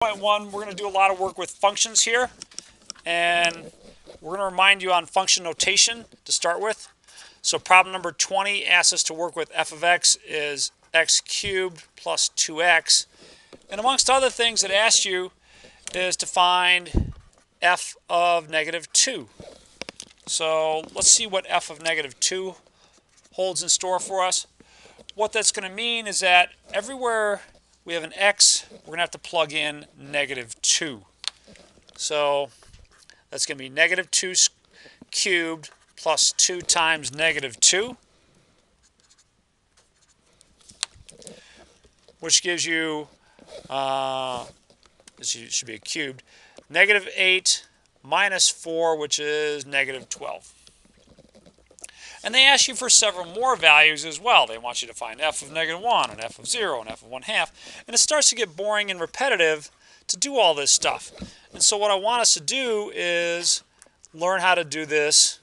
Point one, we're going to do a lot of work with functions here, and we're going to remind you on function notation to start with. So problem number 20 asks us to work with f of x is x cubed plus 2x, and amongst other things it asks you is to find f of negative 2. So let's see what f of negative 2 holds in store for us. What that's going to mean is that everywhere we have an x, we're going to have to plug in negative 2. So that's going to be negative 2 cubed plus 2 times negative 2, which gives you, this should be a cubed, negative 8 minus 4, which is negative 12. And they ask you for several more values as well. They want you to find f of negative 1 and f of 0 and f of 1/2. And it starts to get boring and repetitive to do all this stuff. And so what I want us to do is learn how to do this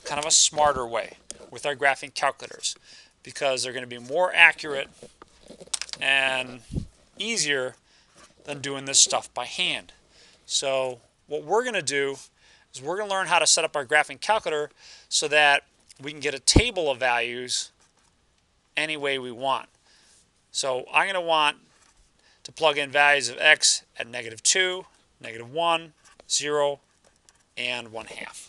kind of a smarter way with our graphing calculators, because they're going to be more accurate and easier than doing this stuff by hand. So what we're going to do is we're going to learn how to set up our graphing calculator so that we can get a table of values any way we want. So I'm going to want to plug in values of x at negative 2, negative 1, 0, and 1/2.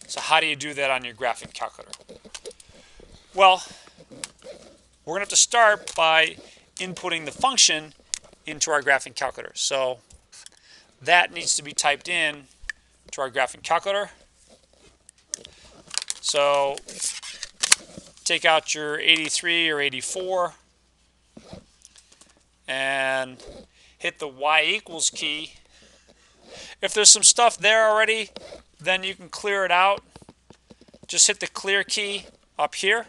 So how do you do that on your graphing calculator? Well, we're going to have to start by inputting the function into our graphing calculator. So that needs to be typed in to our graphing calculator. So take out your 83 or 84 and hit the y equals key. If there's some stuff there already, then you can clear it out. Just hit the clear key up here.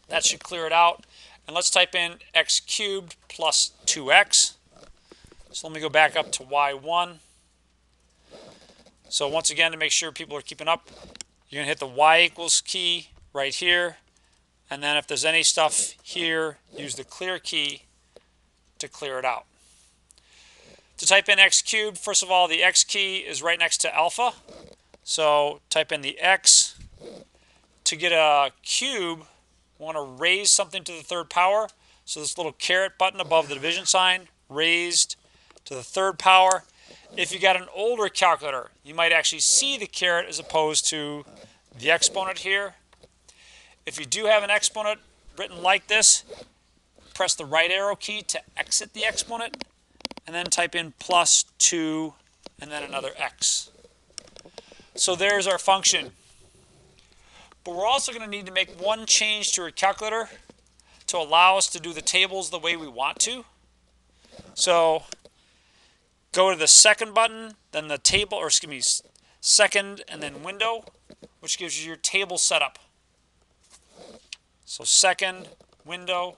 That should clear it out. And let's type in x cubed plus 2x. So let me go back up to y1. So once again, to make sure people are keeping up, you're going to hit the y equals key right here. And then if there's any stuff here, use the clear key to clear it out. To type in x cubed, first of all, the x key is right next to alpha. So type in the x. To get a cube, we want to raise something to the third power. So this little caret button above the division sign, raised to the third power. If you got an older calculator, you might actually see the caret as opposed to the exponent here. If you do have an exponent written like this, press the right arrow key to exit the exponent, and then type in plus 2 and then another x. So there's our function. But we're also going to need to make one change to our calculator to allow us to do the tables the way we want to. So go to the second button, then the table, or excuse me, second and then window, which gives you your table setup. So second, window.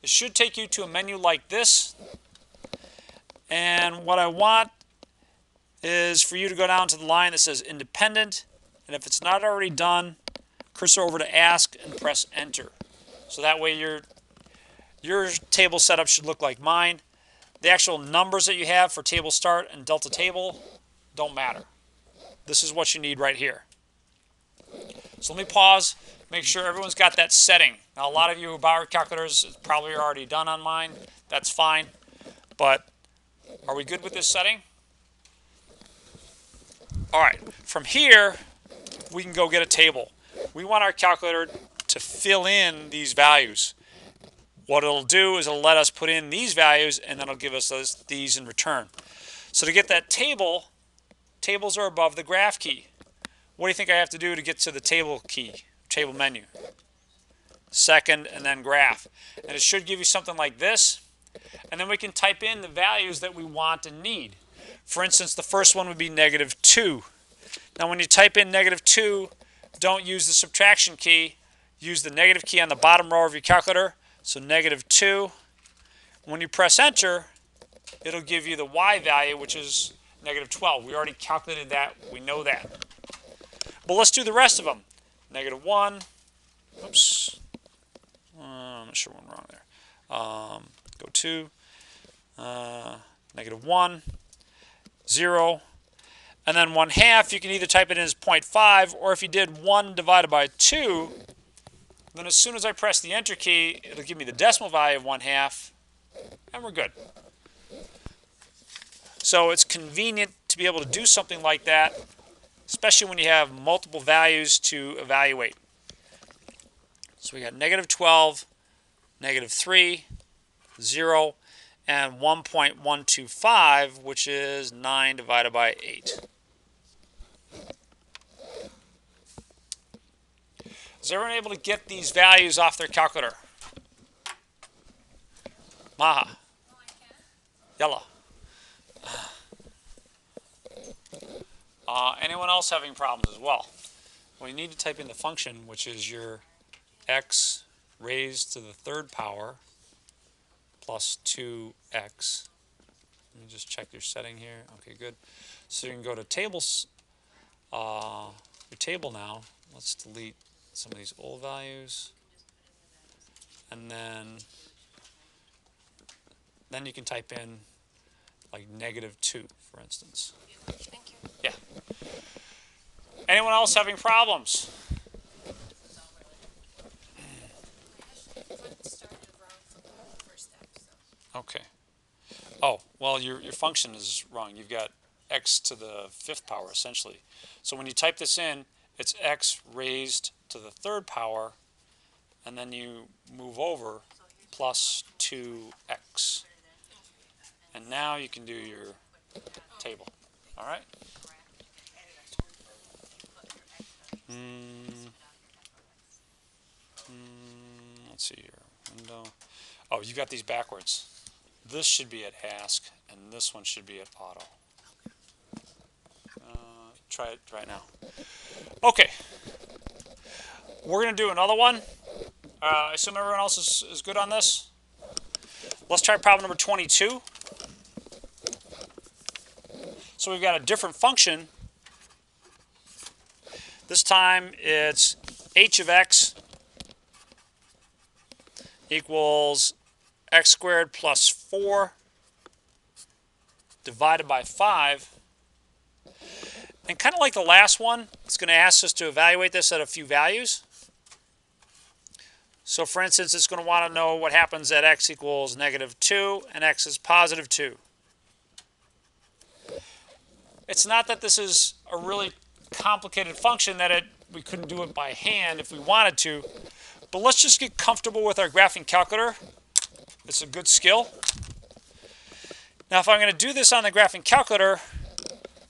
It should take you to a menu like this. And what I want is for you to go down to the line that says independent. And if it's not already done, cursor over to ask and press enter. So that way your table setup should look like mine. The actual numbers that you have for table start and delta table don't matter. This is what you need right here. So let me pause, make sure everyone's got that setting. Now a lot of you who buy calculators probably are already done on mine. That's fine. But are we good with this setting? All right, from here we can go get a table. We want our calculator to fill in these values. What it'll do is it'll let us put in these values, and then it'll give us these in return. So to get that table, tables are above the graph key. What do you think I have to do to get to the table key, table menu? Second and then graph. And it should give you something like this. And then we can type in the values that we want and need. For instance, the first one would be negative 2. Now when you type in negative 2, don't use the subtraction key. Use the negative key on the bottom row of your calculator. So negative 2. When you press enter, it'll give you the y value, which is negative 12. We already calculated that. We know that. But let's do the rest of them. Negative 1. Oops. I'm not sure what went wrong there. Go 2, negative 1, 0. And then 1/2, you can either type it in as 0.5, or if you did 1 divided by 2, then as soon as I press the enter key, it'll give me the decimal value of 1/2, and we're good. So it's convenient to be able to do something like that, especially when you have multiple values to evaluate. So we got negative 12, negative 3, 0, and 1.125, which is 9 divided by 8. Is everyone able to get these values off their calculator? Maha. Yalla. Anyone else having problems as well? Well, you need to type in the function, which is your x raised to the third power plus 2x. Let me just check your setting here. Okay, good. So you can go to tables, your table now. Let's delete some of these old values. And then you can type in like -2, for instance. Thank you. Yeah. Anyone else having problems? Okay. Oh, well, your function is wrong. You've got x to the 5th power, essentially. So when you type this in, it's x raised to the 3rd power, and then you move over plus 2x. And now you can do your table. All right? Let's see here. Window. Oh, you got these backwards. This should be at Ask, and this one should be at Auto. Try it right now. Okay. We're going to do another one. I assume everyone else is good on this. Let's try problem number 22. So we've got a different function. This time it's h of x equals x squared plus 4 divided by 5. And kind of like the last one, it's going to ask us to evaluate this at a few values. So for instance, it's going to want to know what happens at x equals -2 and x is +2. It's not that this is a really complicated function that we couldn't do it by hand if we wanted to, but let's just get comfortable with our graphing calculator. It's a good skill. Now if I'm going to do this on the graphing calculator,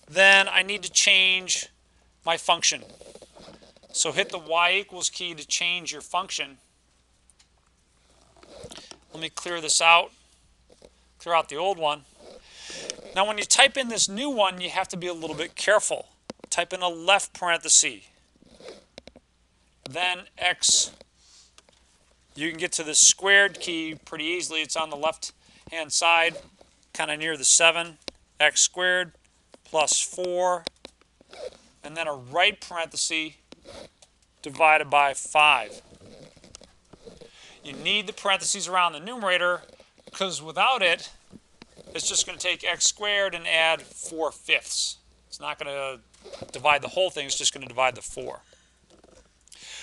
then I need to change my function. So hit the y equals key to change your function. Let me clear this out, clear out the old one. Now when you type in this new one, you have to be a little bit careful. Type in a left parenthesis, then x. You can get to the squared key pretty easily. It's on the left hand side, kind of near the 7, x squared plus 4, and then a right parenthesis divided by 5. You need the parentheses around the numerator because without it, it's just going to take x squared and add 4/5. It's not going to divide the whole thing, it's just going to divide the 4.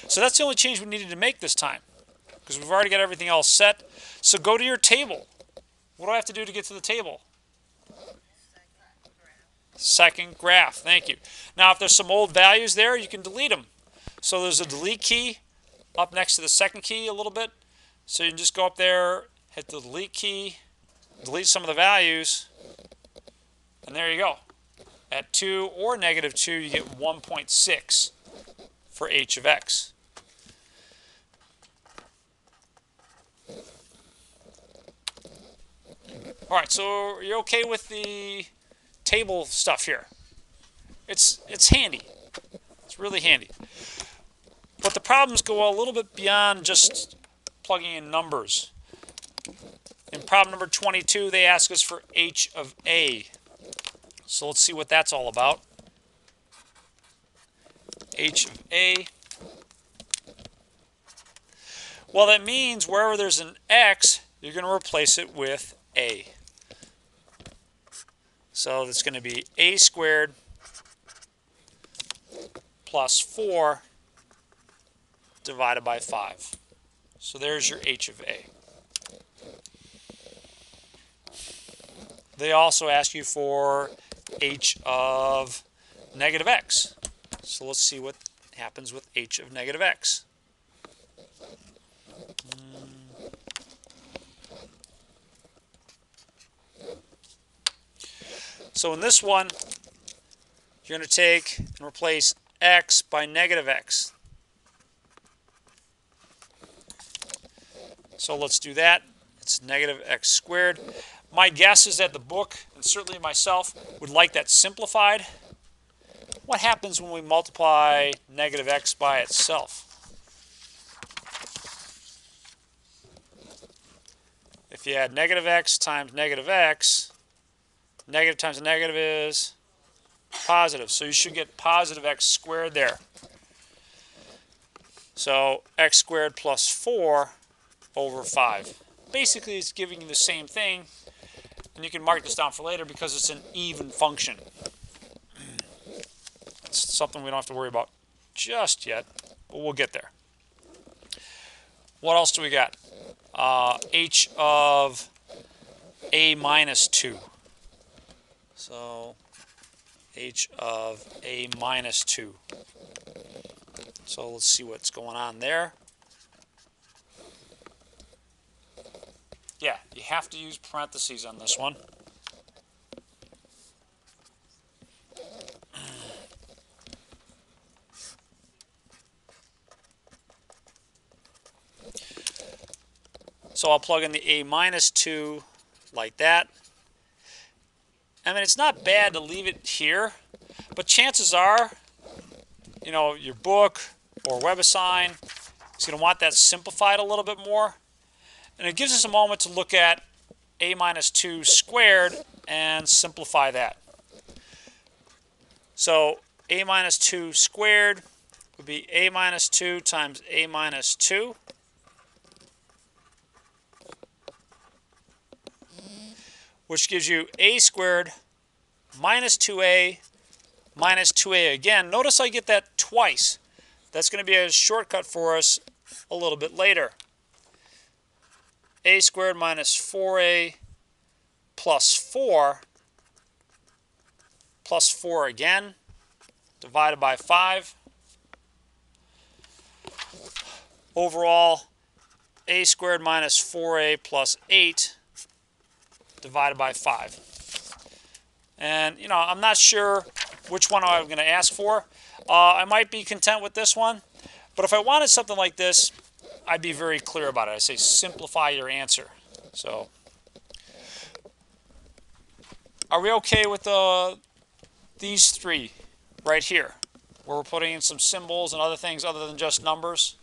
So that's the only change we needed to make this time because we've already got everything else set. So go to your table. What do I have to do to get to the table? Second graph, thank you. Now if there's some old values there, you can delete them. So there's a delete key up next to the second key a little bit. So you can just go up there, hit the delete key, delete some of the values, and there you go. At 2 or -2, you get 1.6 for h of x. All right, so you're okay with the table stuff here? It's handy. It's really handy. But the problems go a little bit beyond just plugging in numbers. In problem number 22, they ask us for h of a. So let's see what that's all about. H of a. Well, that means wherever there's an x, you're going to replace it with a. So that's going to be a squared plus 4 divided by 5. So there's your h of a. They also ask you for h of negative x. So let's see what happens with h of negative x. So in this one, you're going to take and replace x by negative x. So let's do that. It's negative x squared. My guess is that the book, and certainly myself, would like that simplified. What happens when we multiply negative x by itself? If you add negative x times negative x, negative times a negative is positive. So you should get positive x squared there. So x squared plus 4 over 5. Basically, it's giving you the same thing. And you can mark this down for later because it's an even function. It's something we don't have to worry about just yet, but we'll get there. What else do we got? H of a minus 2. So h of a minus 2. So let's see what's going on there. Yeah, you have to use parentheses on this one. So I'll plug in the a minus 2 like that. I mean, it's not bad to leave it here, but chances are, you know, your book or WebAssign is going to want that simplified a little bit more. And it gives us a moment to look at a minus 2 squared and simplify that. So a minus 2 squared would be a minus 2 times a minus 2. Which gives you a squared minus 2a minus 2a again. Notice I get that twice. That's going to be a shortcut for us a little bit later. A squared minus 4a plus 4 plus 4 again, divided by 5. Overall, a squared minus 4a plus 8 divided by 5. And, you know, I'm not sure which one I'm going to ask for. I might be content with this one. But if I wanted something like this, I'd be very clear about it. I say simplify your answer. So, are we okay with these three right here, where we're putting in some symbols and other things other than just numbers?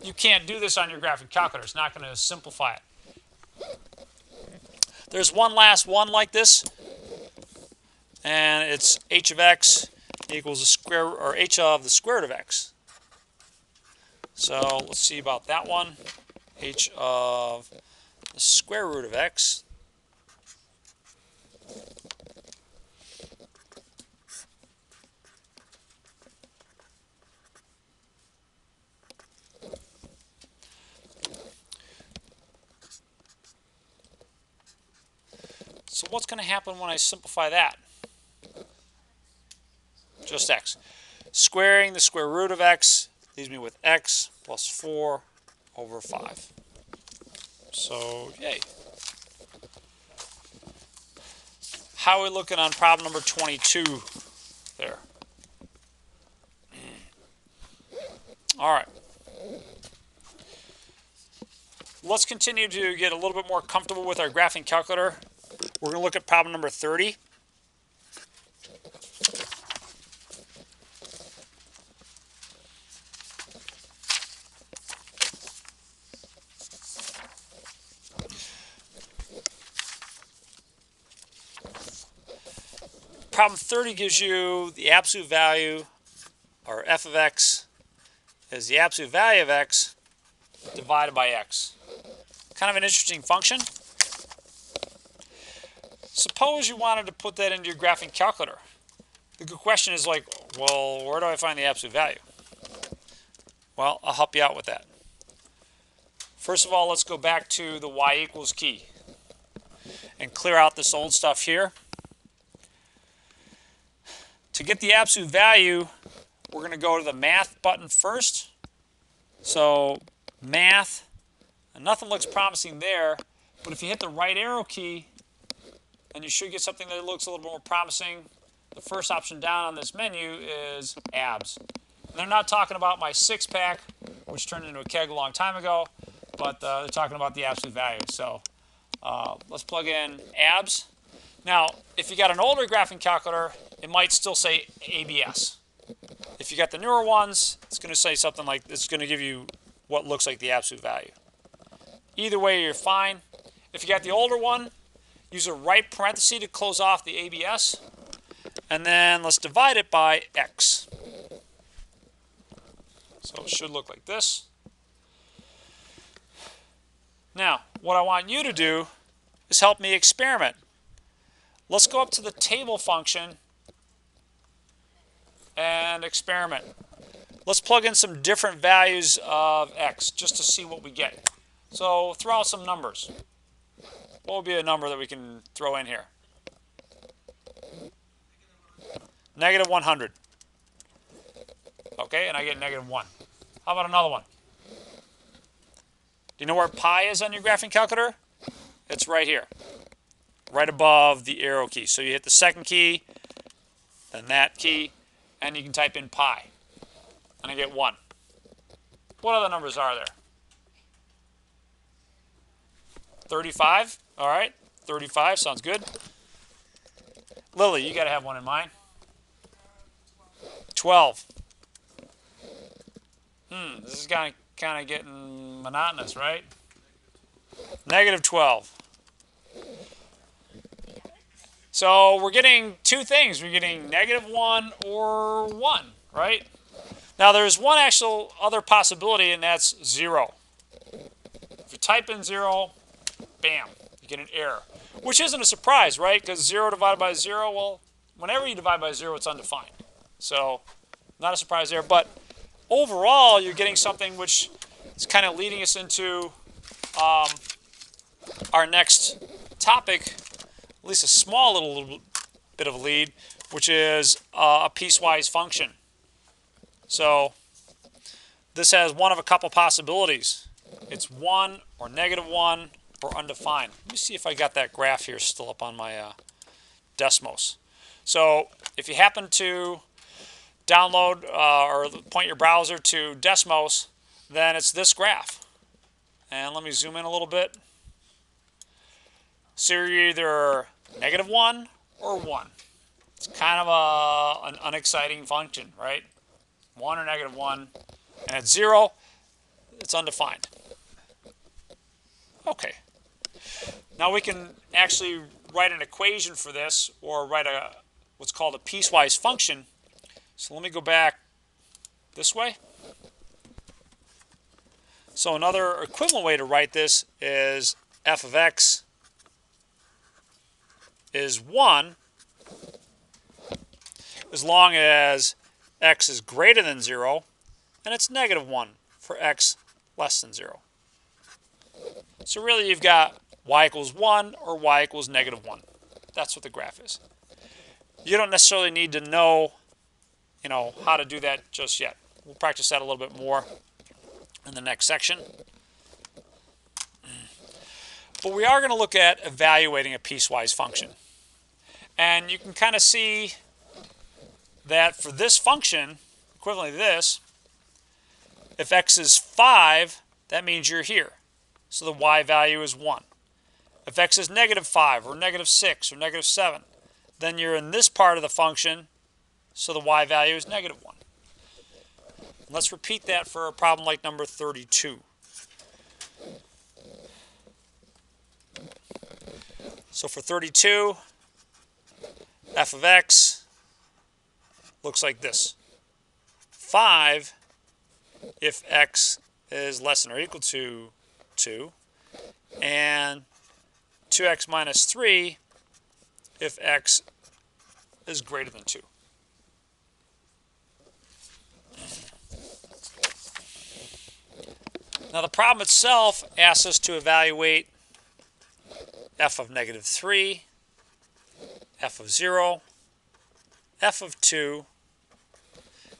You can't do this on your graphic calculator. It's not going to simplify it. There's one last one like this, and it's h of x equals the square, or h of the square root of x. So let's see about that one. H of the square root of x. So what's going to happen when I simplify that? Just x. Squaring the square root of x leaves me with x plus 4 over 5. So, yay. How are we looking on problem number 22 there? All right. Let's continue to get a little bit more comfortable with our graphing calculator. We're going to look at problem number 30. Problem 30 gives you the absolute value, or f of x is the absolute value of x divided by x. Kind of an interesting function. Suppose you wanted to put that into your graphing calculator. The good question is like, well, where do I find the absolute value? Well, I'll help you out with that. First of all, let's go back to the y equals key and clear out this old stuff here. To get the absolute value, we're going to go to the math button first. So math, and nothing looks promising there, but if you hit the right arrow key, then you should get something that looks a little more promising. The first option down on this menu is abs. And they're not talking about my six-pack, which turned into a keg a long time ago, but they're talking about the absolute value. So let's plug in abs. Now, if you got an older graphing calculator, it might still say ABS. If you got the newer ones, it's going to say something like, it's going to give you what looks like the absolute value. Either way, you're fine. If you got the older one, use a right parenthesis to close off the ABS. And then let's divide it by x. So it should look like this. Now, what I want you to do is help me experiment. Let's go up to the table function and experiment. Let's plug in some different values of x just to see what we get. So throw out some numbers. What would be a number that we can throw in here? Negative 100. Okay, and I get negative 1. How about another one? Do you know where pi is on your graphing calculator? It's right here, right above the arrow key. So you hit the second key, then that key, and you can type in pi. And I get 1. What other numbers are there? 35. All right, 35 sounds good. Lily, you got to have one in mind. 12. This is kind of getting monotonous, right? Negative 12. So we're getting two things. We're getting negative 1 or 1, right? Now there's one actual other possibility, and that's 0. If you type in 0, bam, you get an error. Which isn't a surprise, right? Because 0 divided by 0, well, whenever you divide by 0, it's undefined. So not a surprise there. But overall, you're getting something which is kind of leading us into our next topic, at least a small little bit of a lead, which is a piecewise function. So this has one of a couple possibilities. It's 1 or negative 1 or undefined. Let me see if I got that graph here still up on my Desmos. So if you happen to download or point your browser to Desmos, then it's this graph. And let me zoom in a little bit. So you're either negative 1 or 1. It's kind of an unexciting function, right? 1 or negative 1. And at 0, it's undefined. Okay. Now we can actually write an equation for this, or write what's called a piecewise function. So let me go back this way. So another equivalent way to write this is f of x is 1 as long as x is greater than 0, and it's negative 1 for x less than 0. So really you've got y equals 1 or y equals negative 1. That's what the graph is. You don't necessarily need to know, how to do that just yet. We'll practice that a little bit more in the next section. But we are going to look at evaluating a piecewise function. And you can kind of see that for this function, equivalent to this, if x is 5, that means you're here. So the y value is 1. If x is negative 5 or negative 6 or negative 7, then you're in this part of the function, so the y value is negative 1. Let's repeat that for a problem like number 32. So for 32, f of x looks like this. 5 if x is less than or equal to 2, and 2x minus 3 if x is greater than 2. Now the problem itself asks us to evaluate f of negative 3, f of 0, f of 2,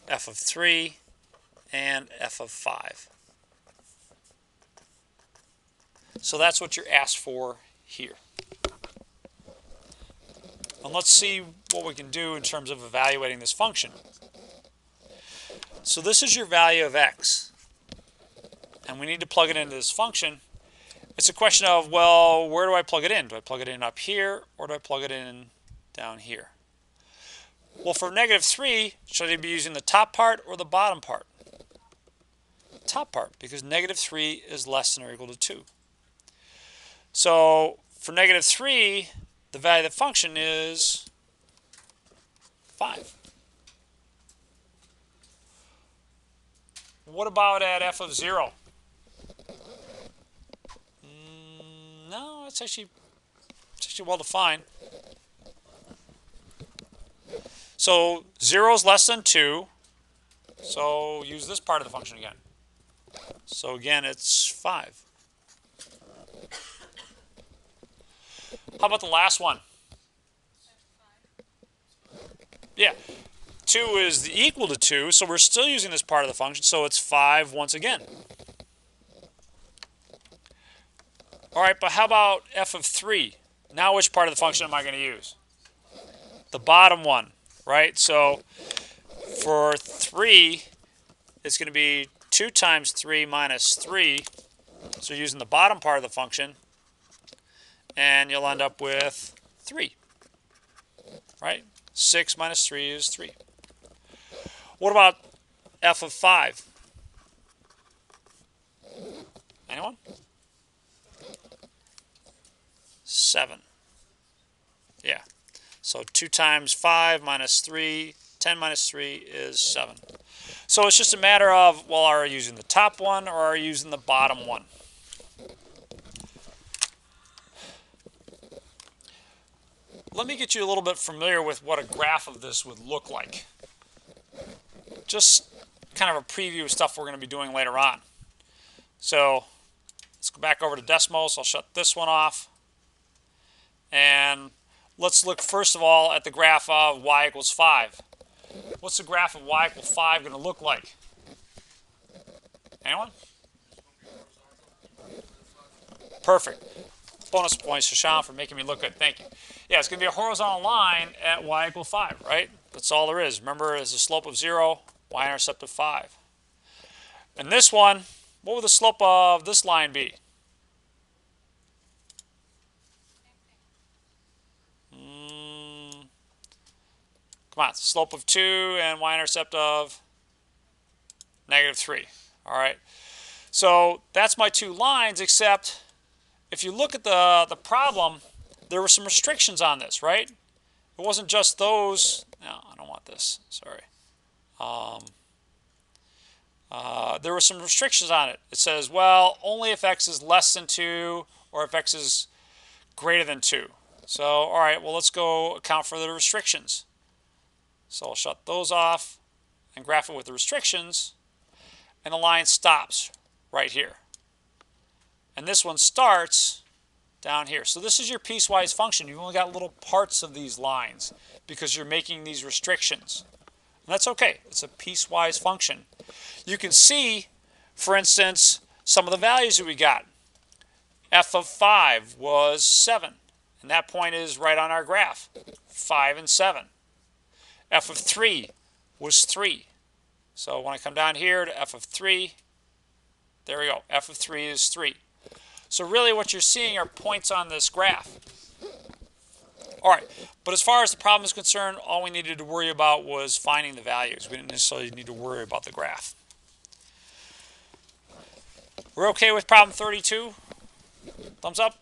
f of 3, and f of 5. So that's what you're asked for here. And let's see what we can do in terms of evaluating this function. So this is your value of x, and we need to plug it into this function. It's a question of, well, where do I plug it in? Do I plug it in up here, or do I plug it in down here? Well, for negative 3, should I be using the top part or the bottom part? Top part, because negative 3 is less than or equal to 2. So for negative 3, the value of the function is 5. What about at f of 0? No, it's actually well defined. So 0 is less than 2, so use this part of the function again. So again, it's 5. How about the last one? Yeah, 2 is equal to 2, so we're still using this part of the function, so it's 5 once again. All right, but how about f of 3? Now which part of the function am I going to use? The bottom one, right? So for 3, it's going to be 2 times 3 minus 3. So using the bottom part of the function, and you'll end up with 3, right? 6 minus 3 is 3. What about f of 5? Anyone? 7. Yeah. So 2 times 5 minus 3, 10 minus 3 is 7. So it's just a matter of, well, are you using the top one or are you using the bottom one? Let me get you a little bit familiar with what a graph of this would look like. Just kind of a preview of stuff we're going to be doing later on. So let's go back over to Desmos. I'll shut this one off. And let's look first of all at the graph of y equals 5. What's the graph of y equals 5 going to look like? Anyone? Perfect. Bonus points to Sean for making me look good. Thank you. Yeah, it's going to be a horizontal line at y equals 5, right? That's all there is. Remember, it's a slope of 0, y-intercept of 5. And this one, what would the slope of this line be? Come on, slope of 2 and y-intercept of negative 3. All right. So that's my two lines, except if you look at the problem, there were some restrictions on this, right? It wasn't just those. No, I don't want this. Sorry. There were some restrictions on it. It says, well, only if x is less than 2 or if x is greater than 2. So, all right, well, let's go account for the restrictions. So I'll shut those off and graph it with the restrictions, and the line stops right here. And this one starts down here. So this is your piecewise function. You've only got little parts of these lines because you're making these restrictions. And that's okay. It's a piecewise function. You can see, for instance, some of the values that we got. F of 5 was 7. And that point is right on our graph. 5 and 7. F of 3 was 3. So when I come down here to f of 3, there we go. F of 3 is 3. So really what you're seeing are points on this graph. All right, but as far as the problem is concerned, all we needed to worry about was finding the values. We didn't necessarily need to worry about the graph. We're okay with problem 32? Thumbs up?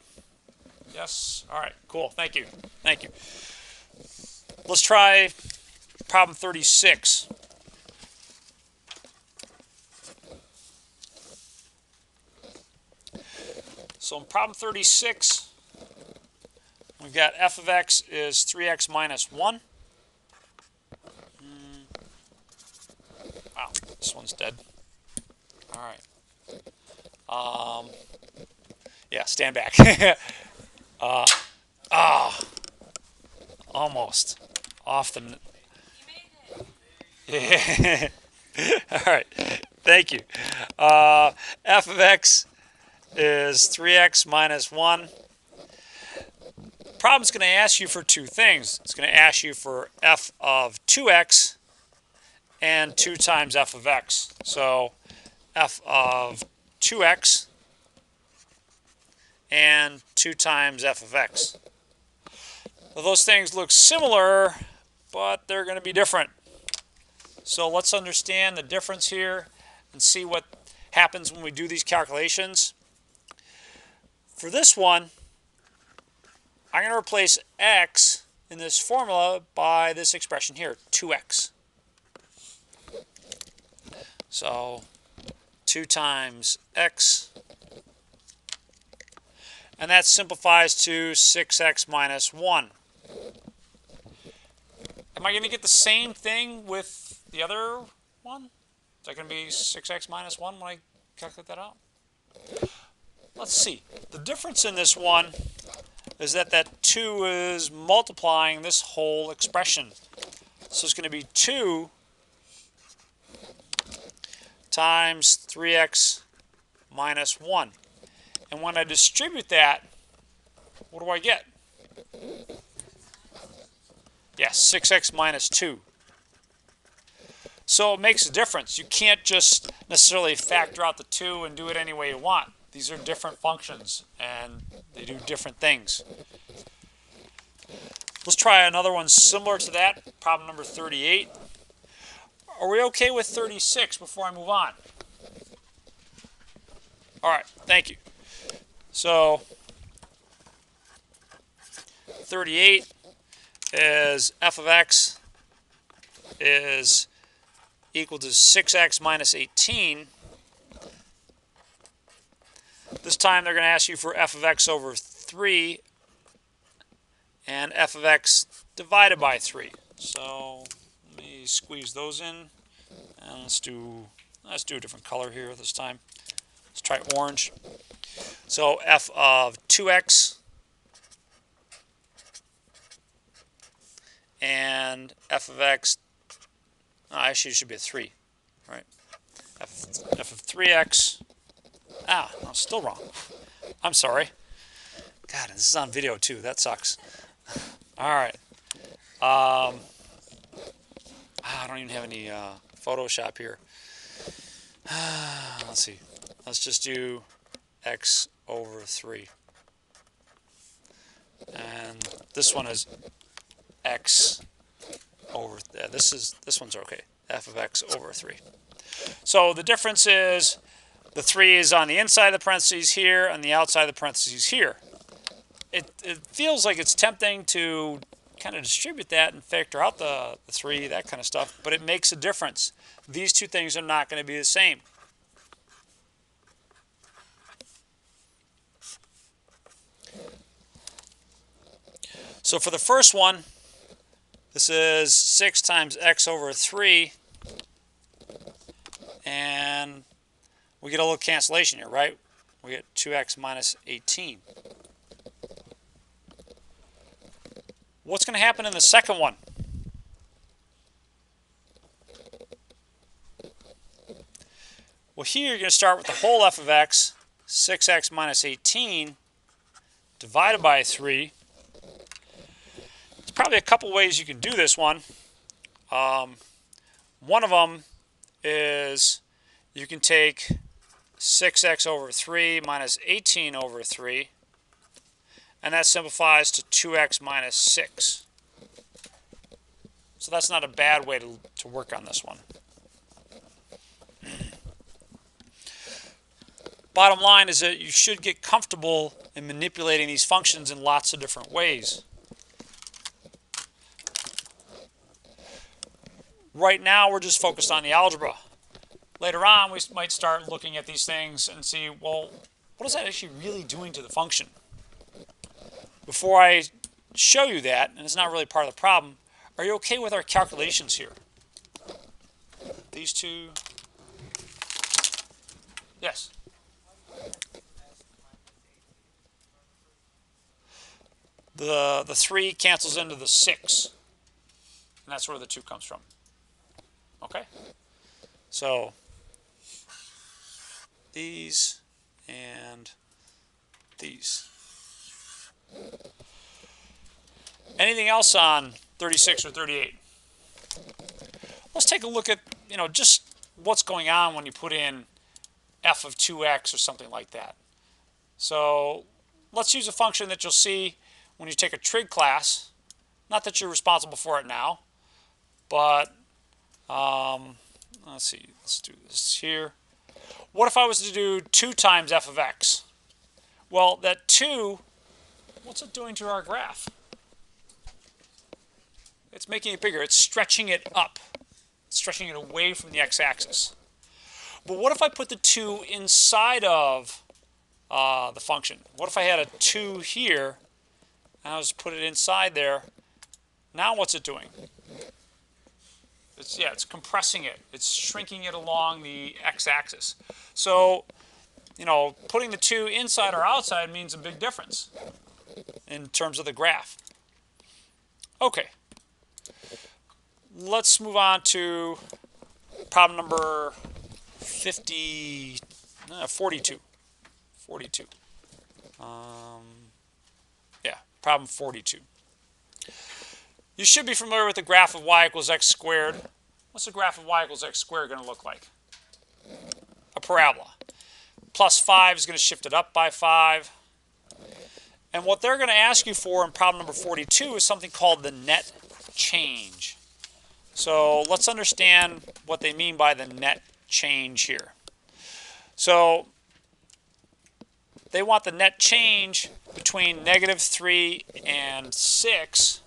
Yes? All right, cool. Thank you. Thank you. Let's try problem 36. So in problem 36, we've got f of x is 3x minus 1. Wow, this one's dead. All right. Yeah, stand back. Almost off the. Yeah. All right. Thank you. F of x is 3x minus 1. Problem's going to ask you for two things. It's going to ask you for f of 2x and 2 times f of x. So f of 2x and 2 times f of x. Well, those things look similar, but they're going to be different. So let's understand the difference here and see what happens when we do these calculations. For this one, I'm going to replace x in this formula by this expression here, 2x. So 2 times x, and that simplifies to 6x minus 1. Am I going to get the same thing with the other one? Is that going to be 6x minus 1 when I calculate that out? Let's see. The difference in this one is that 2 is multiplying this whole expression. So it's going to be 2 times 3x minus 1. And when I distribute that, what do I get? Yes, 6x minus 2. So it makes a difference. You can't just necessarily factor out the 2 and do it any way you want. These are different functions, and they do different things. Let's try another one similar to that, problem number 38. Are we okay with 36 before I move on? All right, thank you. So 38 is f of x is equal to 6x minus 18. This time they're going to ask you for f of x over 3 and f of x divided by 3. So let me squeeze those in, and let's do a different color here this time. Let's try orange. So f of 2x and f of x, actually it should be a 3, right? F of 3x, I'm still wrong. I'm sorry. God, this is on video too, that sucks. All right. I don't even have any Photoshop here. Let's see. Let's just do x over 3. And this one is x over, this one's okay. F of x over 3. So the difference is the 3 is on the inside of the parentheses here and the outside of the parentheses here. It feels like it's tempting to kind of distribute that and factor out the 3, that kind of stuff, but it makes a difference. These two things are not going to be the same. So for the first one, this is 6 times x over 3, and we get a little cancellation here, right? We get 2x minus 18. What's going to happen in the second one? Well, here you're going to start with the whole f of x, 6x minus 18, divided by 3. There's probably a couple ways you can do this one. One of them is you can take 6x over 3 minus 18 over 3, and that simplifies to 2x minus 6. So that's not a bad way to work on this one. Bottom line is that you should get comfortable in manipulating these functions in lots of different ways. Right now we're just focused on the algebra. Later on we might start looking at these things and see, well, what what is that actually really doing to the function? Before I show you that, and it's not really part of the problem, are you okay with our calculations here? These two? Yes? The 3 cancels into the 6. And that's where the 2 comes from. Okay? So, these and these. Anything else on 36 or 38? Let's take a look at, just what's going on when you put in f of 2x or something like that. So let's use a function that you'll see when you take a trig class. Not that you're responsible for it now, but let's see. Let's do this here. What if I was to do 2 times f of x? Well, that 2, what's it doing to our graph? It's making it bigger. It's stretching it up. It's stretching it away from the x-axis. But what if I put the 2 inside of the function? What if I had a 2 here, and I just put it inside there? Now what's it doing? It's compressing it. It's shrinking it along the x-axis. So, putting the 2 inside or outside means a big difference in terms of the graph. Okay. Let's move on to problem number 42. 42. Yeah, problem 42. You should be familiar with the graph of y equals x squared. What's the graph of y equals x squared going to look like? A parabola. Plus 5 is going to shift it up by 5. And what they're going to ask you for in problem number 42 is something called the net change. So let's understand what they mean by the net change here. So they want the net change between -3 and 6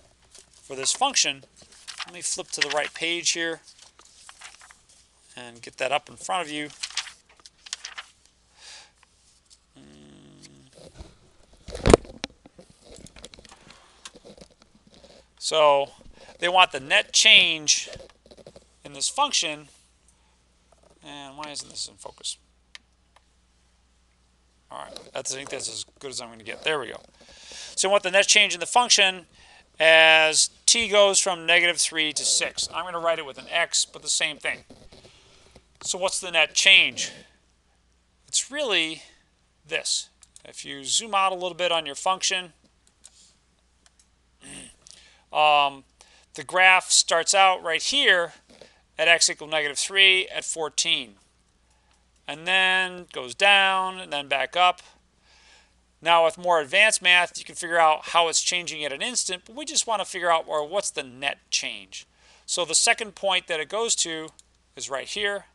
for this function. Let me flip to the right page here and get that up in front of you. So they want the net change in this function. And why isn't this in focus? All right, I think that's as good as I'm going to get. There we go. So we want the net change in the function as t goes from -3 to 6. I'm going to write it with an x, but the same thing. So what's the net change? It's really this. If you zoom out a little bit on your function, the graph starts out right here at x equals -3 at 14. And then goes down and then back up. Now with more advanced math, you can figure out how it's changing at an instant, but we just want to figure out what's the net change. So the second point that it goes to is right here.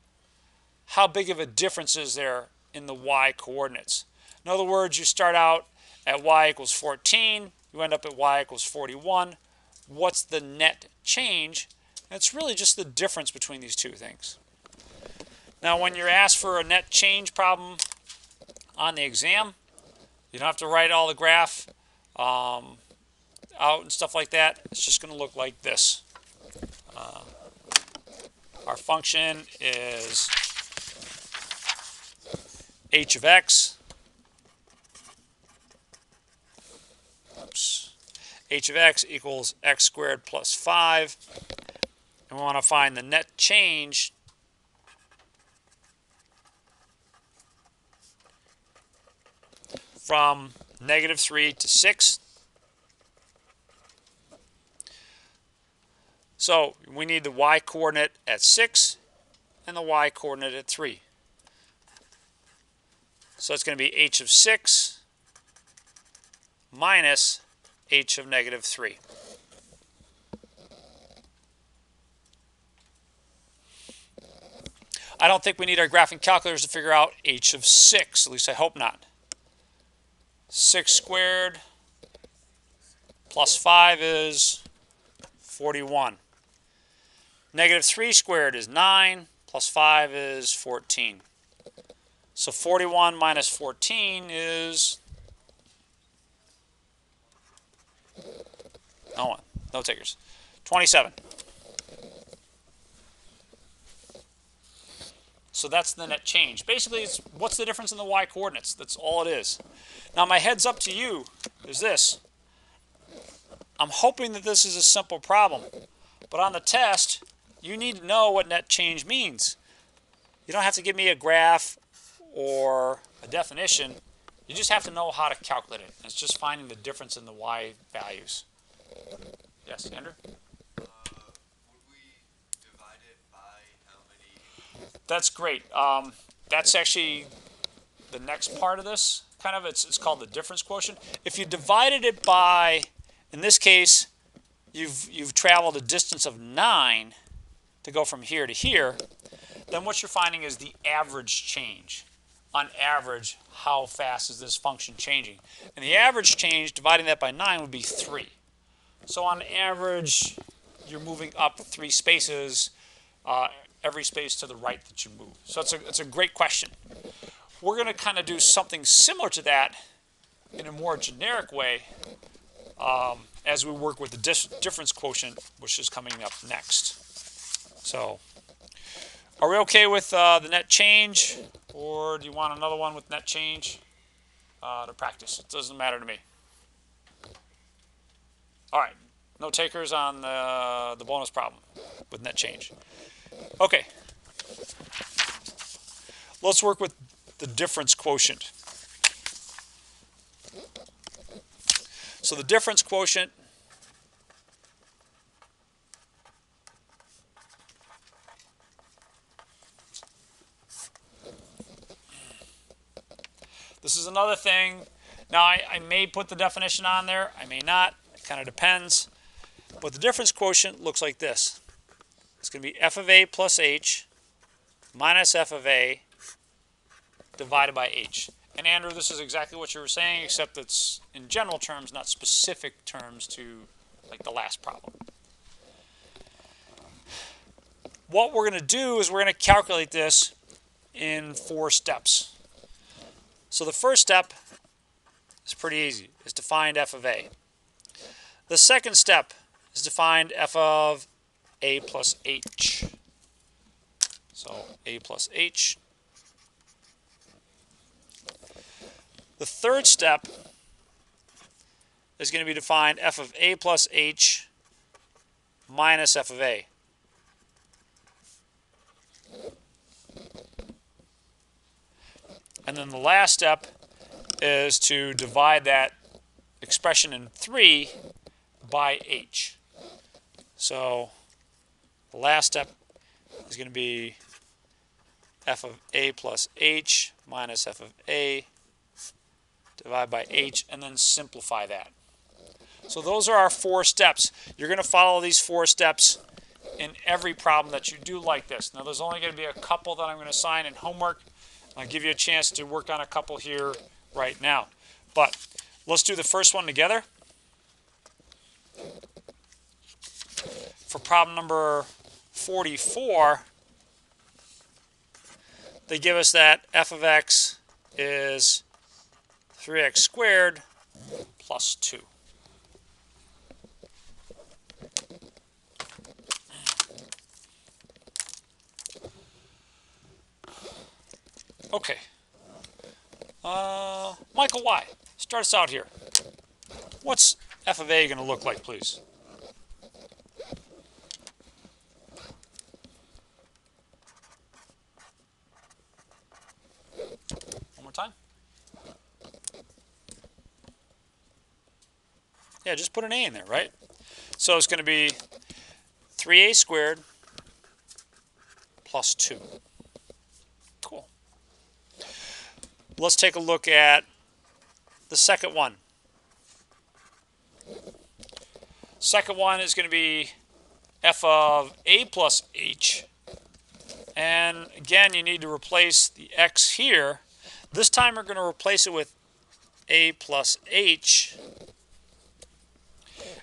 How big of a difference is there in the y coordinates? In other words, you start out at y equals 14, you end up at y equals 41. What's the net change? And it's really just the difference between these two things. Now, when you're asked for a net change problem on the exam, you don't have to write all the graph out and stuff like that. It's just going to look like this. Our function is h of x. H of x equals x squared plus 5. And we want to find the net change from -3 to 6. So we need the y coordinate at 6 and the y coordinate at 3. So it's going to be h of 6 minus h of -3. I don't think we need our graphing calculators to figure out h of 6. At least I hope not. 6 squared plus 5 is 41. -3 squared is 9, plus 5 is 14. So 41 minus 14 is... Oh, no takers. 27. So that's the net change. Basically, it's what's the difference in the y coordinates? That's all it is. Now, my heads up to you is this. I'm hoping that this is a simple problem. But on the test, you need to know what net change means. You don't have to give me a graph or a definition. You just have to know how to calculate it. It's just finding the difference in the y values. Yes, Andrew? Would we divide it by how many? That's great. That's actually the next part of this. Kind of, it's called the difference quotient. If you divided it by, in this case, you've traveled a distance of 9 to go from here to here, then what you're finding is the average change. On average, how fast is this function changing? And the average change, dividing that by 9, would be 3. So on average, you're moving up 3 spaces, every space to the right that you move. So it's a great question. We're going to kind of do something similar to that in a more generic way as we work with the difference quotient, which is coming up next. So, are we okay with the net change, or do you want another one with net change to practice? It doesn't matter to me. All right, no takers on the bonus problem with net change. Okay, let's work with the difference quotient. So the difference quotient this is another thing. Now I may put the definition on there, I may not, it kind of depends. But the difference quotient looks like this. It's going to be f of a plus h minus f of a divided by h. And Andrew, this is exactly what you were saying, except it's in general terms, not specific terms to like the last problem. What we're going to do is we're going to calculate this in 4 steps. So the first step is pretty easy, is to find f of a. The second step is to find f of a plus h. So a plus h. The third step is going to be to find f of a plus h minus f of a. And then the last step is to divide that expression in 3 by h. So the last step is going to be f of a plus h minus f of a divided by h, and then simplify that. So those are our 4 steps. You're going to follow these 4 steps in every problem that you do like this. Now there's only going to be a couple that I'm going to assign in homework. I'll give you a chance to work on a couple here right now. But let's do the first one together. For problem number 44, they give us that f of x is 3x squared plus 2. Okay. Michael Y., start us out here. What's f of a going to look like, please? One more time. Yeah, just put an a in there, right? So it's going to be 3a squared plus 2. Cool. Let's take a look at the second one. Second one is going to be f of a plus h. And again, you need to replace the x here. This time we're going to replace it with a plus h.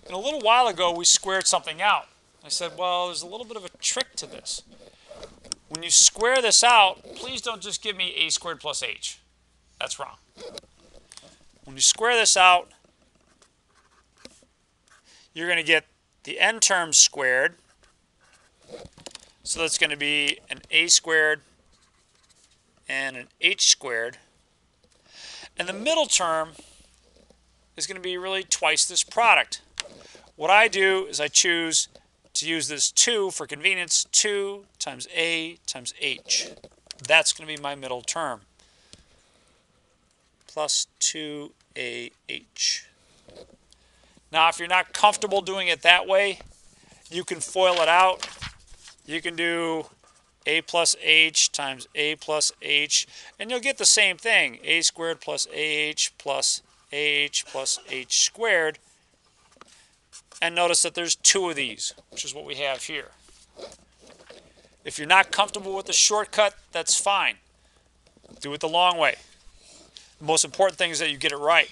And a little while ago, we squared something out. I said, well, there's a little bit of a trick to this. When you square this out, please don't just give me a squared plus h. That's wrong. When you square this out, you're going to get the n terms squared. So that's going to be an a squared and an h squared. And the middle term is going to be really twice this product. What I do is I choose to use this 2 for convenience. 2 times a times h. That's going to be my middle term. Plus 2ah. Now, if you're not comfortable doing it that way, you can FOIL it out. You can do a plus h times a plus h, and you'll get the same thing. A squared plus ah plus h squared. And notice that there's 2 of these, which is what we have here. If you're not comfortable with the shortcut, that's fine. Do it the long way. The most important thing is that you get it right.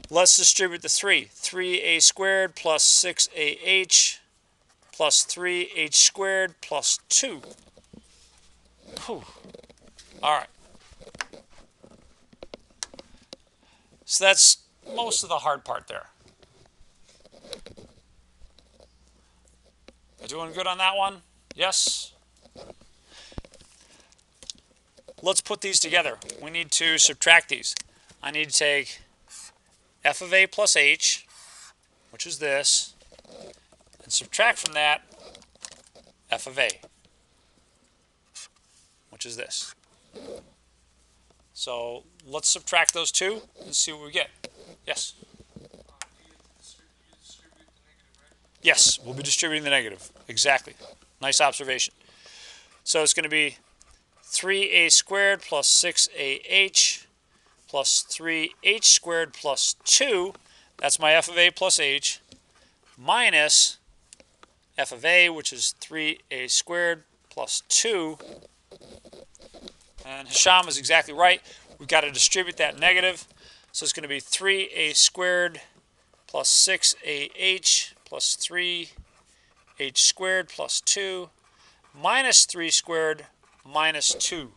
Let's distribute the 3. 3a squared plus 6ah plus 3h squared plus 2. Whew. All right. So that's most of the hard part there. Are you doing good on that one? Yes? Let's put these together. We need to subtract these. I need to take f of a plus h, which is this, and subtract from that f of a, which is this. So let's subtract those two and see what we get. Yes? Yes, we'll be distributing the negative. Exactly. Nice observation. So it's going to be 3a squared plus 6ah plus 3h squared plus 2. That's my f of a plus h, minus f of a, which is 3a squared plus 2. And Hisham is exactly right. We've got to distribute that negative. So it's going to be 3a squared plus 6ah plus 3h squared plus 2 minus 3 squared minus 2.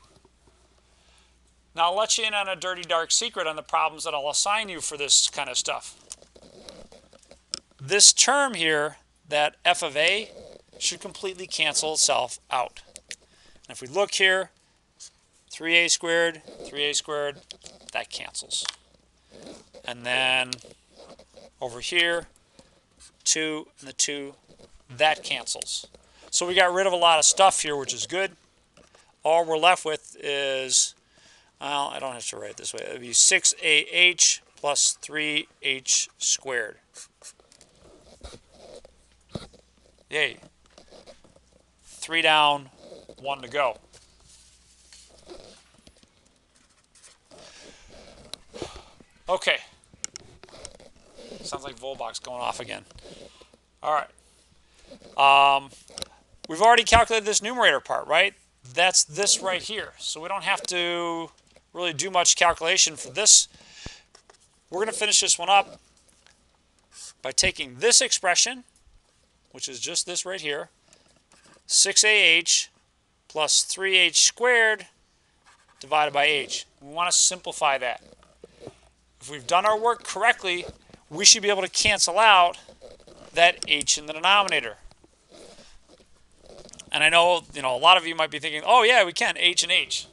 Now I'll let you in on a dirty dark secret on the problems that I'll assign you for this kind of stuff. This term here, that f of a, should completely cancel itself out. And if we look here, 3a squared, that cancels. And then over here, 2 and the 2, that cancels. So we got rid of a lot of stuff here, which is good. All we're left with is, well, I don't have to write it this way. It would be 6ah plus 3h squared. Yay. 3 down, 1 to go. Okay. Sounds like Volbox going off again. All right. We've already calculated this numerator part, right? That's this right here. So we don't have to really do much calculation for this. We're going to finish this one up by taking this expression, which is just this right here, 6ah plus 3h squared divided by h. We want to simplify that. If we've done our work correctly, we should be able to cancel out that h in the denominator. And I know, a lot of you might be thinking, oh yeah, we can, h and h.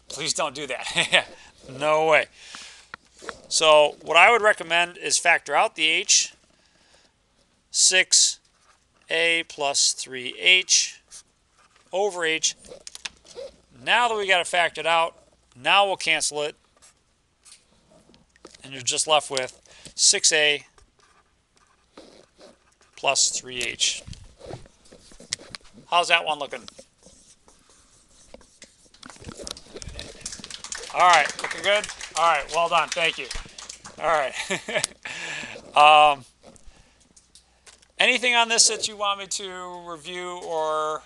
Please don't do that. No way. So what I would recommend is factor out the h. 6a plus 3h over h. Now that we got it factored out, now we'll cancel it. And you're just left with 6a plus 3h. How's that one looking? All right, looking good? All right, well done, thank you. All right. Anything on this that you want me to review or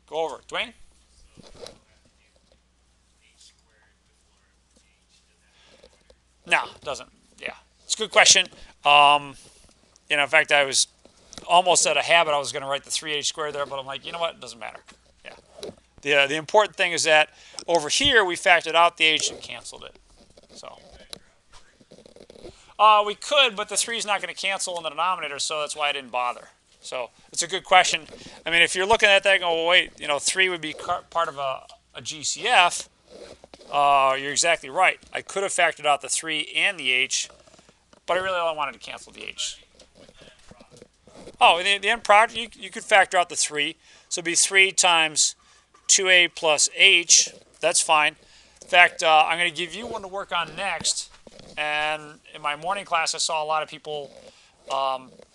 go over? Dwayne? No, doesn't. Yeah, it's a good question. In fact, I was almost out of habit, I was going to write the 3h squared there, but I'm like, you know what? It doesn't matter. Yeah. The important thing is that over here we factored out the h and canceled it. So we could, but the 3 is not going to cancel in the denominator, so that's why I didn't bother. So it's a good question. I mean, if you're looking at that, going, well, wait, 3 would be part of a GCF. You're exactly right. I could have factored out the 3 and the h, but I really only wanted to cancel the h. Oh, in the end product, you could factor out the 3. So it'd be 3 times 2a plus h. That's fine. In fact, I'm going to give you one to work on next. And in my morning class, I saw a lot of people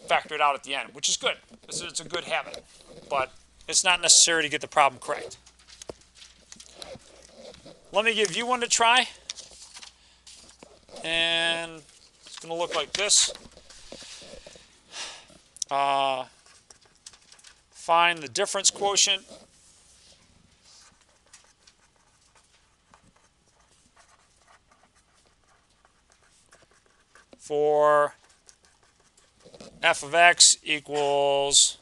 factor it out at the end, which is good. It's a good habit. But it's not necessary to get the problem correct. Let me give you one to try. And it's going to look like this. Find the difference quotient for f of x equals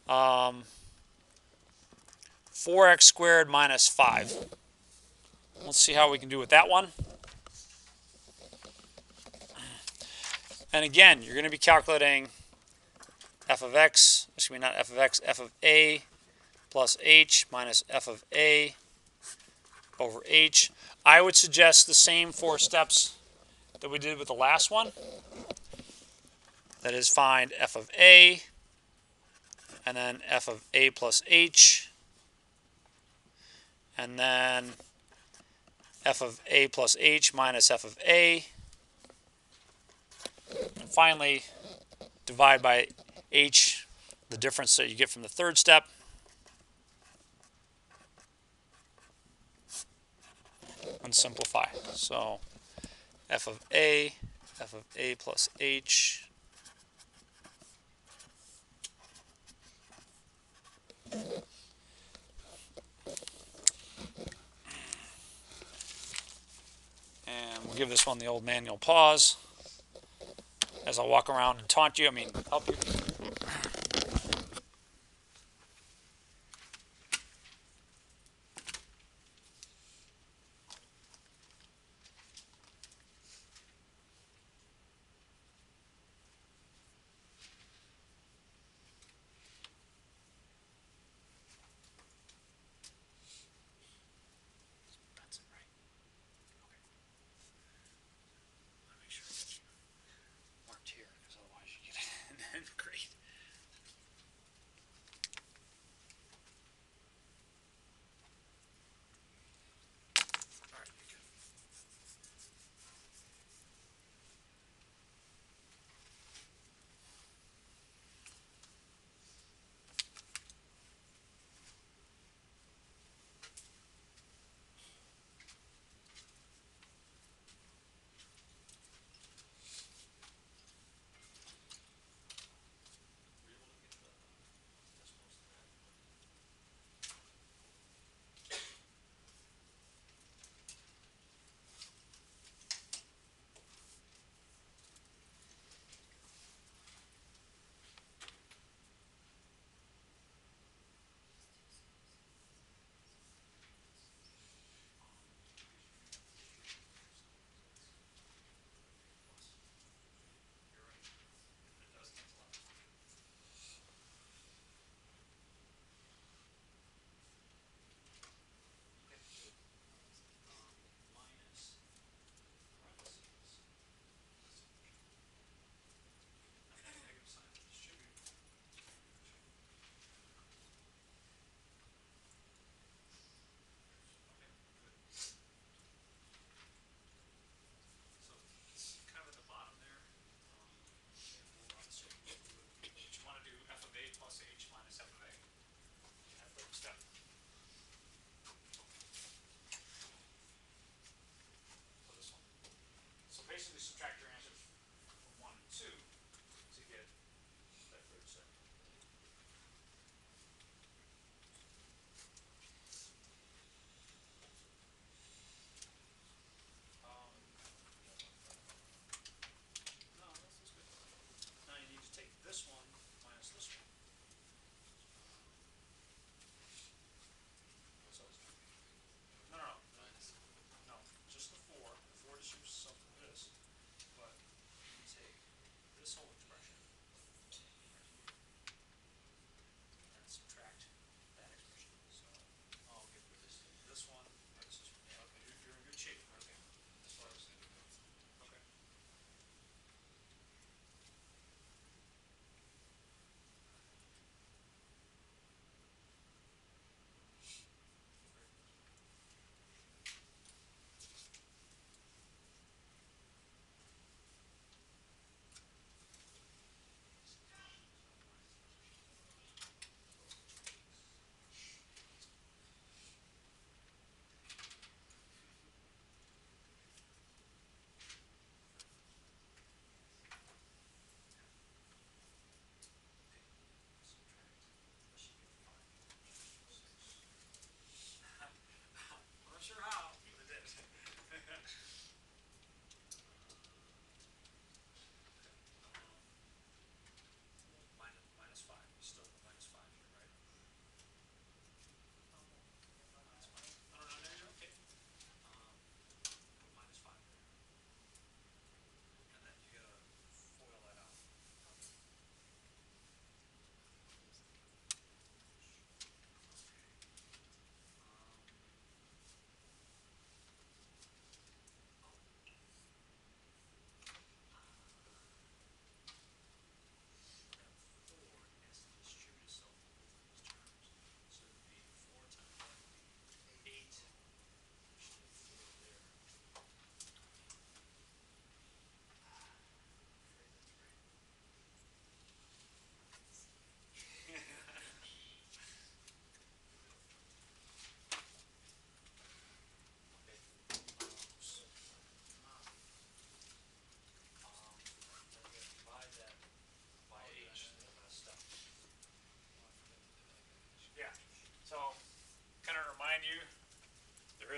4x squared minus 5. Let's see how we can do with that one. And again, you're going to be calculating f of x, excuse me, not f of x, f of a plus h minus f of a over h. I would suggest the same 4 steps that we did with the last one. That is, find f of a, and then f of a plus h, and then f of a plus h minus f of a, and finally divide by h, the difference that you get from the third step. And simplify. So f of a plus h, and we'll give this one the old manual pause as I'll walk around and taunt you, help you. Here, because otherwise you get crazy.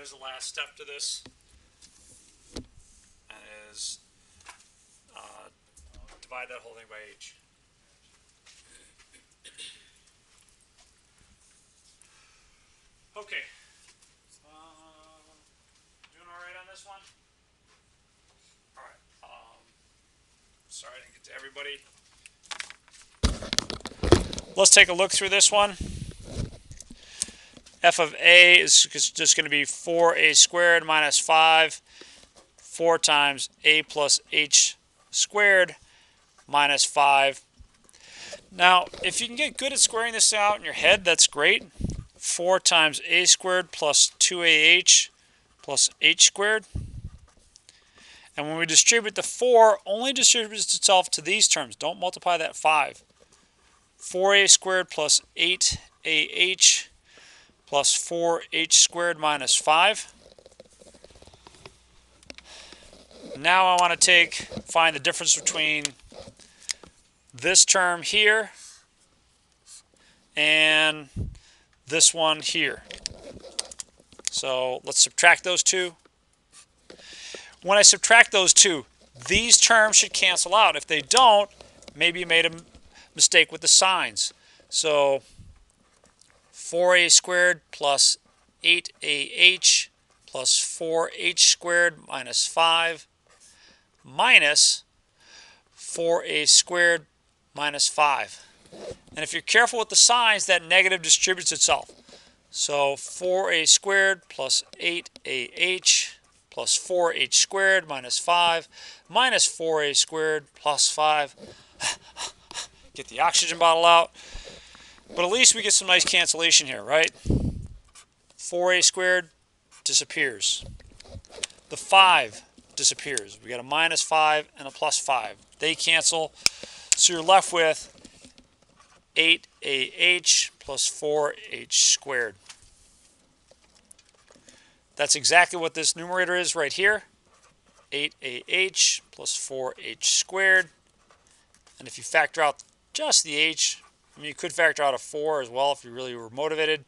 is the last step to this, and is divide that whole thing by h. Okay. Doing all right on this one? All right. Sorry I didn't get to everybody. Let's take a look through this one. F of a is just going to be 4a squared minus 5, 4 times a plus h squared minus 5. Now, if you can get good at squaring this out in your head, that's great. 4 times a squared plus 2ah plus h squared. And when we distribute the 4, only distributes itself to these terms. Don't multiply that 5. 4a squared plus 8ah plus 4h squared minus 5. Now I want to find the difference between this term here and this one here. So let's subtract those two. When I subtract those two, these terms should cancel out. If they don't, maybe you made a mistake with the signs. So 4a squared plus 8ah plus 4h squared minus 5 minus 4a squared minus 5. And if you're careful with the signs, that negative distributes itself. So 4a squared plus 8ah plus 4h squared minus 5 minus 4a squared plus 5. Get the oxygen bottle out. But at least we get some nice cancellation here, right? 4a squared disappears. The 5 disappears. We got a minus 5 and a plus 5. They cancel. So you're left with 8ah plus 4h squared. That's exactly what this numerator is right here. 8ah plus 4h squared. And if you factor out just the h, I mean, you could factor out a 4 as well if you really were motivated.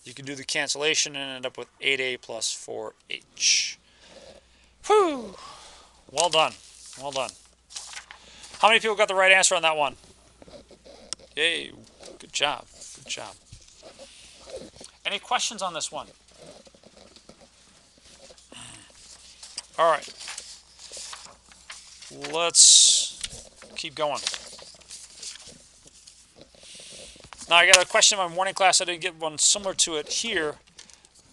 You can do the cancellation and end up with 8a plus 4h. Whew! Well done. Well done. How many people got the right answer on that one? Yay. Good job. Good job. Any questions on this one? All right. Let's keep going. Now I got a question in my morning class. I didn't get one similar to it here,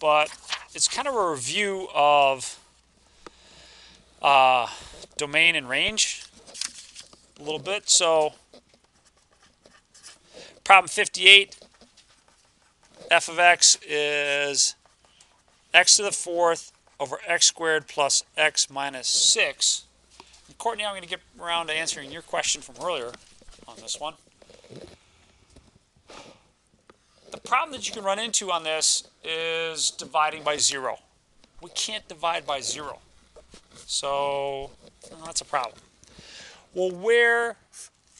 but it's kind of a review of domain and range a little bit. So problem 58, f of x is x to the 4th over x squared plus x minus 6. And Courtney, I'm going to get around to answering your question from earlier on this one. The problem that you can run into on this is dividing by 0. We can't divide by 0. So that's a problem. Well, where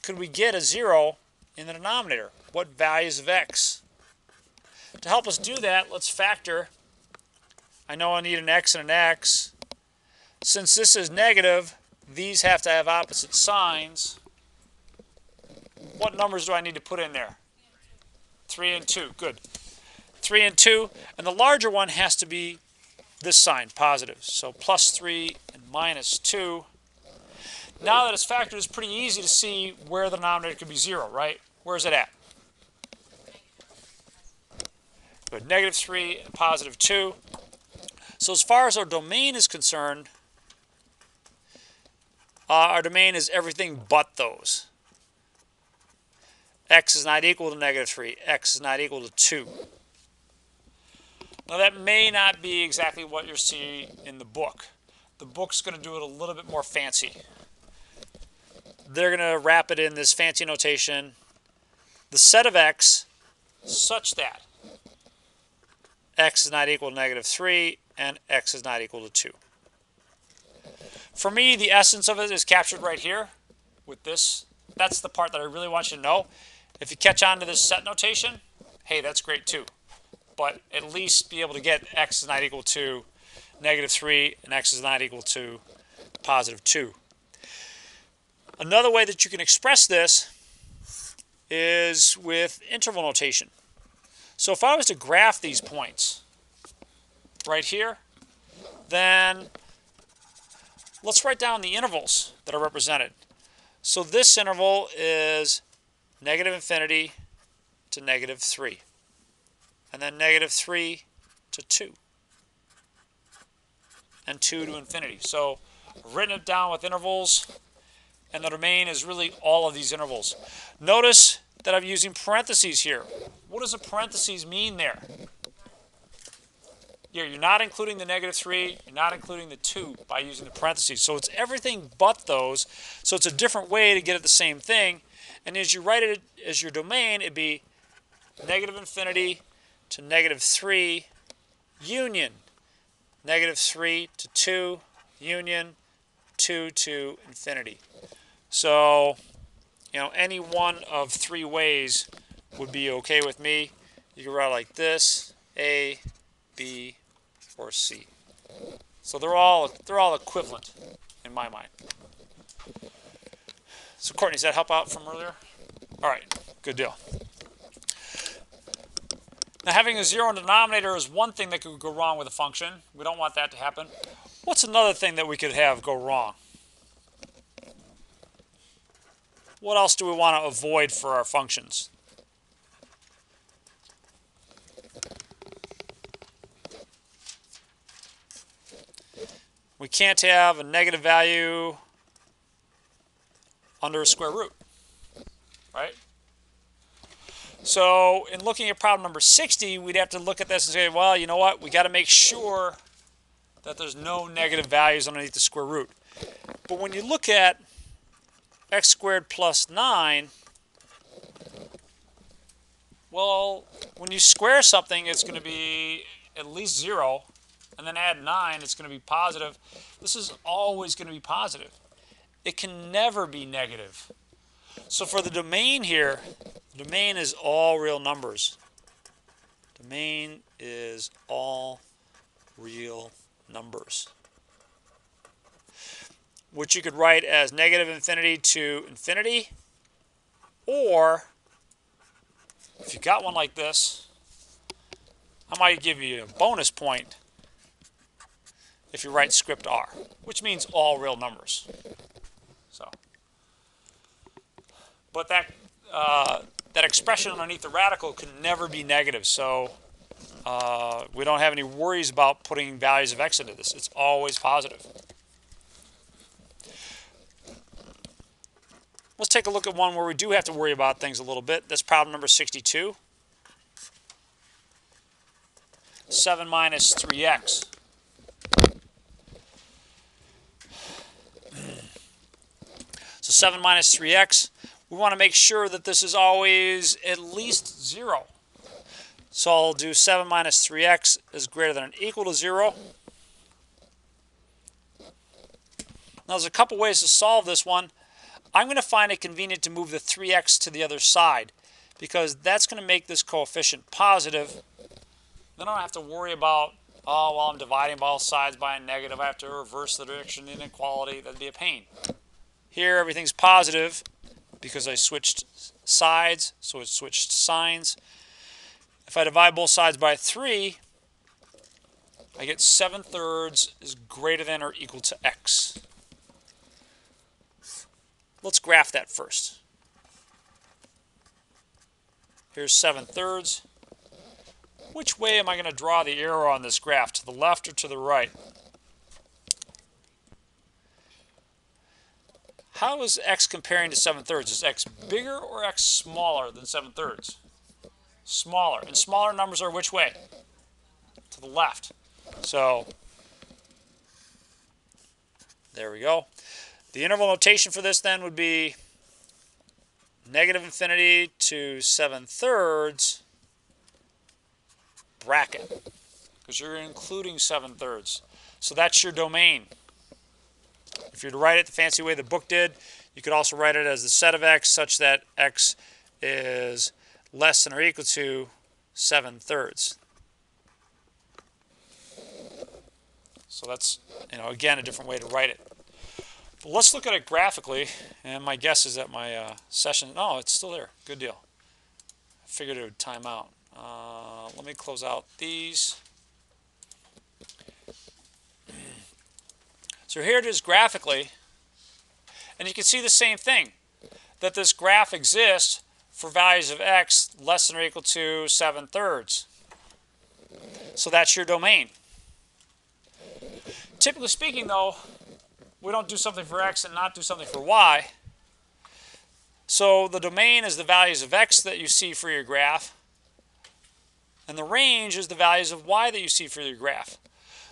could we get a 0 in the denominator? What values of x? To help us do that, let's factor. I know I need an x and an x. Since this is negative, these have to have opposite signs. What numbers do I need to put in there? 3 and 2. Good. 3 and 2. And the larger one has to be this sign, positive. So plus 3 and minus 2. Now that it's factored, it's pretty easy to see where the denominator could be 0, right? Where is it at? Good. Negative 3 and positive 2. So as far as our domain is concerned, our domain is everything but those. X is not equal to negative 3. X is not equal to 2. Now that may not be exactly what you're seeing in the book. The book's going to do it a little bit more fancy. They're going to wrap it in this fancy notation. The set of x such that x is not equal to negative 3 and x is not equal to 2. For me, the essence of it is captured right here with this. That's the part that I really want you to know. If you catch on to this set notation, hey, that's great too. but at least be able to get x is not equal to -3 and x is not equal to +2. Another way that you can express this is with interval notation. So if I was to graph these points right here, then let's write down the intervals that are represented. So this interval is -∞ to -3, and then -3 to 2, and 2 to infinity. So I've written it down with intervals, and the domain is really all of these intervals. Notice that I'm using parentheses here. What does a parentheses mean there? You're not including the -3, you're not including the 2 by using the parentheses. So it's everything but those. So it's a different way to get at the same thing. And as you write it as your domain, it'd be -∞ to -3 union -3 to 2 union 2 to infinity. So, any one of 3 ways would be okay with me. You can write it like this: A, B, or C. So they're all equivalent in my mind. So Courtney, does that help out from earlier? All right, good deal. Now, having a 0 in the denominator is one thing that could go wrong with a function. We don't want that to happen. What's another thing that we could have go wrong? What else do we want to avoid for our functions? We can't have a negative value under a square root, right? So in looking at problem number 60, we'd have to look at this and say, well, you know what? We got to make sure that there's no negative values underneath the square root. But when you look at x squared plus 9, well, when you square something, it's going to be at least 0, and then add 9, it's going to be positive. This is always going to be positive. It can never be negative. So for the domain here, the domain is all real numbers. Domain is all real numbers, which you could write as -∞ to infinity, or if you got one like this, I might give you a bonus point if you write script r, which means all real numbers. So, but that expression underneath the radical can never be negative, so we don't have any worries about putting values of x into this. It's always positive. Let's take a look at one where we do have to worry about things a little bit. That's problem number 62. 7 minus 3x. So 7 minus 3x, we want to make sure that this is always at least 0. So I'll do 7 minus 3x is greater than or equal to 0. Now there's a couple ways to solve this one. I'm going to find it convenient to move the 3x to the other side, because that's going to make this coefficient positive. Then I don't have to worry about, oh, well, I'm dividing both sides by a negative. I have to reverse the direction inequality. That'd be a pain. Here, everything's positive because I switched sides, so it switched signs. If I divide both sides by 3, I get 7/3 is greater than or equal to x. Let's graph that first. Here's 7/3. Which way am I going to draw the arrow on this graph? To the left or to the right? How is x comparing to 7/3? Is x bigger or x smaller than 7/3? Smaller. And smaller numbers are which way? To the left. So, there we go. The interval notation for this then would be -∞ to 7/3 bracket, because you're including 7/3. So that's your domain. If you're to write it the fancy way the book did, you could also write it as the set of x such that x is less than or equal to 7/3. So that's, again, a different way to write it. But let's look at it graphically, and my guess is that my session, no, it's still there. Good deal. I figured it would time out. Let me close out these. So here it is graphically, and you can see the same thing, that this graph exists for values of x less than or equal to 7/3. So that's your domain. Typically speaking, though, we don't do something for x and not do something for y. So the domain is the values of x that you see for your graph, and the range is the values of y that you see for your graph.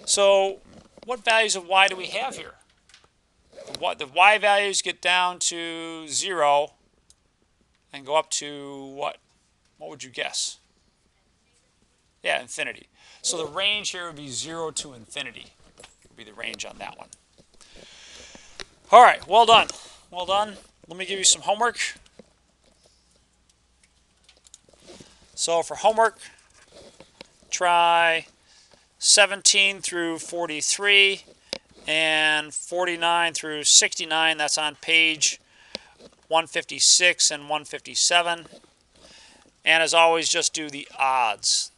So what values of y do we have here? The y values get down to 0 and go up to what? What would you guess? Yeah, infinity. So the range here would be 0 to infinity. Would be the range on that one. All right, well done. Well done. Let me give you some homework. So for homework, try 17 through 43 and 49 through 69. That's on page 156 and 157. And as always, just do the odds.